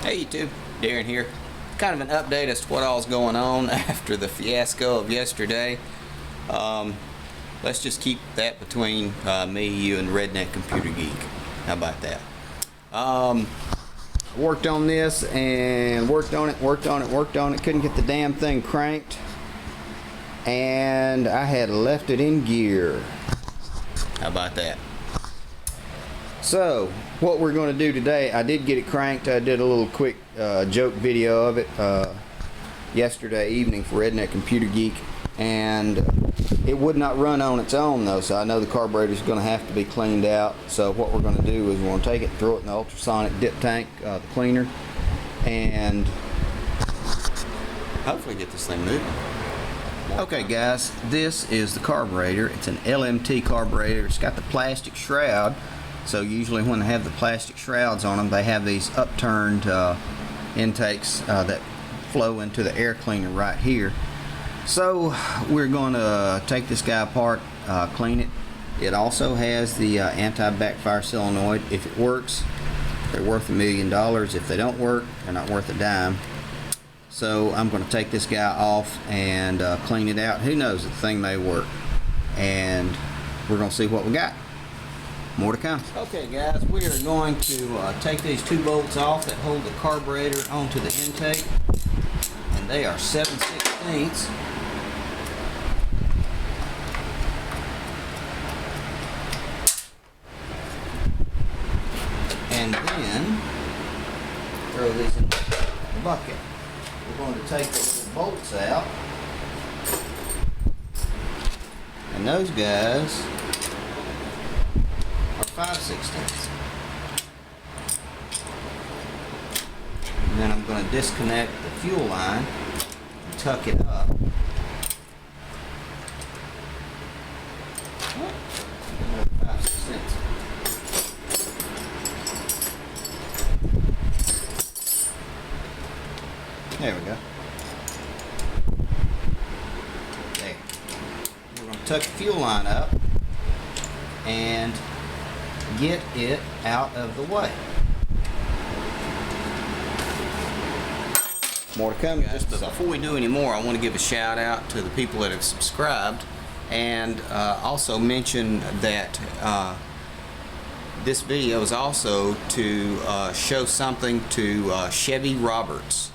Hey YouTube, Darren here. Kind of an update as to what all's going on after the fiasco of yesterday. Let's just keep that between me, you, and Redneck Computer Geek. How about that? Worked on this and worked on it. Couldn't get the damn thing cranked. And I had left it in gear. How about that? So, what we're going to do today, I did get it cranked. I did a little quick joke video of it yesterday evening for Redneck Computer Geek, and it would not run on its own though, so I know the carburetor is going to have to be cleaned out. So what we're going to do is we're going to take it, throw it in the ultrasonic dip tank, the cleaner, and hopefully get this thing moving. Okay guys, this is the carburetor. It's an LMT carburetor. It's got the plastic shroud. So usually when they have the plastic shrouds on them, they have these upturned intakes that flow into the air cleaner right here. So we're going to take this guy apart, clean it. It also has the anti-backfire solenoid. If it works, they're worth $1 million. If they don't work, they're not worth a dime. So I'm going to take this guy off and clean it out. Who knows, the thing may work. And we're going to see what we got. More to come. Okay guys, we are going to take these two bolts off that hold the carburetor onto the intake, and they are 7/16. And then throw these in the bucket. We're going to take the little bolts out, and those guys 5/16. And then I'm going to disconnect the fuel line and tuck it up. Another 5/16. There we go. There. We're going to tuck the fuel line up and get it out of the way. More to come, guys. But before we do any more, I want to give a shout out to the people that have subscribed, and also mention that this video is also to show something to Chevy Roberts,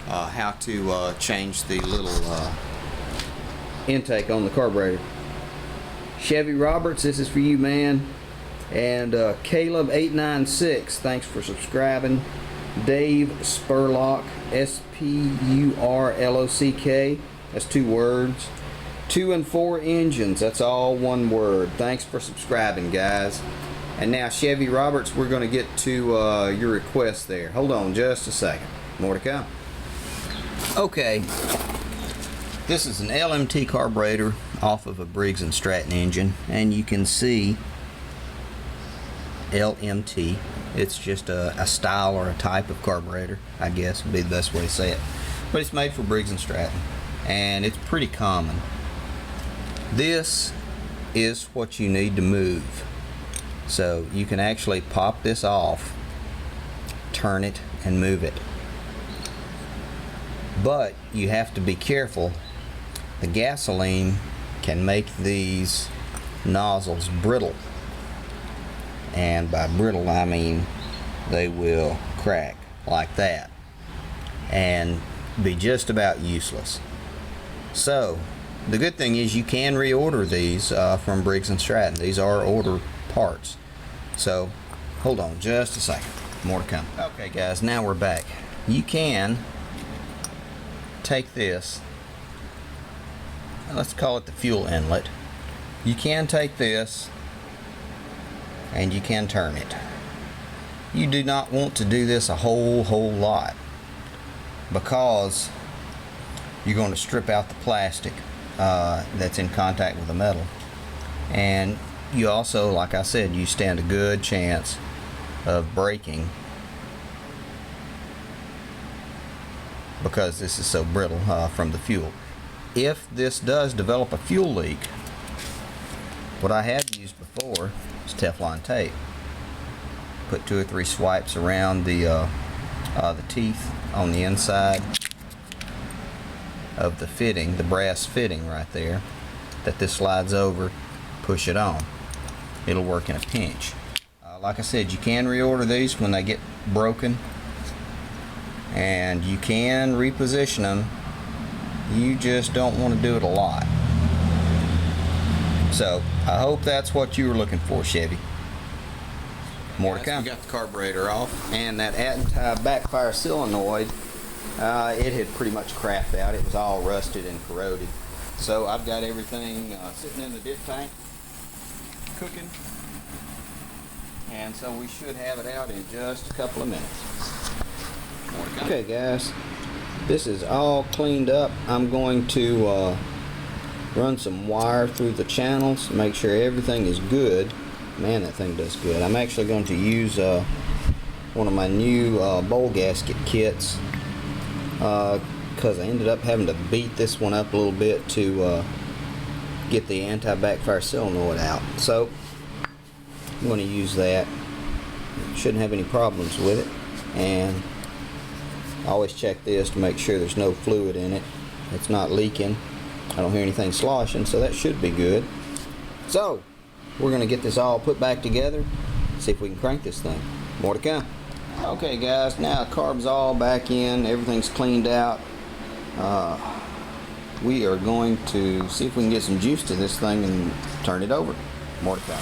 how to change the little intake on the carburetor. Chevy Roberts, this is for you, man. And Caleb896, thanks for subscribing. Dave Spurlock, S-P-U-R-L-O-C-K, that's 2 words. 2 and 4 engines, that's all 1 word. Thanks for subscribing, guys. And now, Chevy Roberts, we're going to get to your request there. Hold on just a second. More to come. Okay, this is an LMT carburetor off of a Briggs & Stratton engine, and you can see LMT. It's just a style or a type of carburetor, I guess would be the best way to say it. But it's made for Briggs & Stratton, and it's pretty common. This is what you need to move. So you can actually pop this off, turn it, and move it. But you have to be careful. The gasoline can make these nozzles brittle. And by brittle I mean they will crack like that and be just about useless. So the good thing is you can reorder these from Briggs & Stratton. These are order parts. So hold on just a second, more to come. Okay guys, now we're back. You can take this, let's call it the fuel inlet. You can take this and you can turn it. You do not want to do this a whole lot, because you're going to strip out the plastic that's in contact with the metal, and you also, like I said, you stand a good chance of breaking because this is so brittle from the fuel. If this does develop a fuel leak, what I have used before is Teflon tape. Put 2 or 3 swipes around the the teeth on the inside of the fitting, the brass fitting right there, that this slides over, push it on. It'll work in a pinch. Like I said, you can reorder these when they get broken, and you can reposition them. You just don't want to do it a lot. So I hope that's what you were looking for, Chevy. More to come. We got the carburetor off, and that anti-backfire solenoid, it had pretty much crapped out. It was all rusted and corroded. So I've got everything sitting in the dip tank, cooking, and so we should have it out in just a couple of minutes. More to come. Okay, guys, this is all cleaned up. I'm going to run some wire through the channels, make sure everything is good. Man, that thing does good. I'm actually going to use one of my new bowl gasket kits, because I ended up having to beat this one up a little bit to get the anti-backfire solenoid out. So I'm going to use that. Shouldn't have any problems with it. And I always check this to make sure there's no fluid in it. It's not leaking. I don't hear anything sloshing, so that should be good. So we're going to get this all put back together, see if we can crank this thing. More to come. Okay, guys, now carb's all back in, everything's cleaned out. We are going to see if we can get some juice to this thing and turn it over. More to come.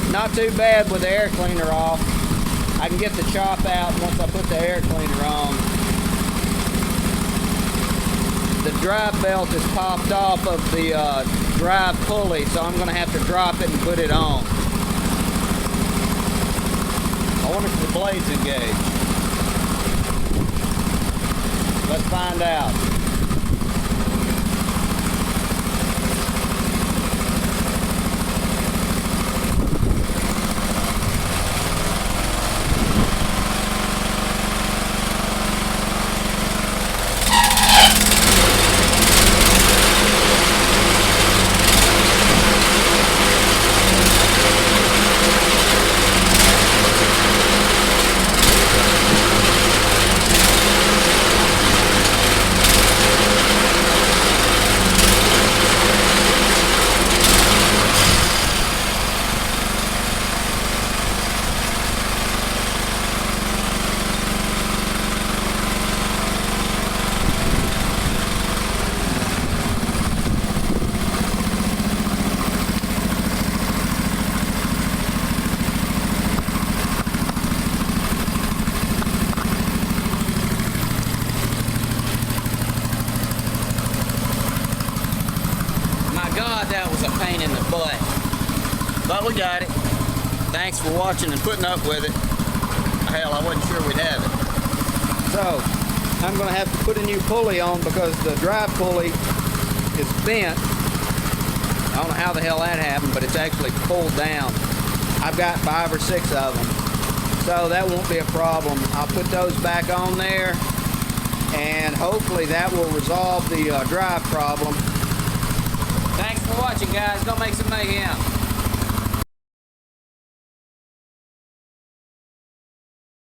Not too bad with the air cleaner off. I can get the chop out once I put the air cleaner on. The drive belt is popped off of the drive pulley, so I'm going to have to drop it and put it on. I wonder if the blade's engaged. Let's find out. That was a pain in the butt, but we got it. Thanks for watching and putting up with it. Hell, I wasn't sure we'd have it. So I'm going to have to put a new pulley on because the drive pulley is bent. I don't know how the hell that happened, but it's actually pulled down. I've got 5 or 6 of them, so that won't be a problem. I'll put those back on there, and hopefully that will resolve the drive problem. Thanks for watching, guys. Go make some mayhem.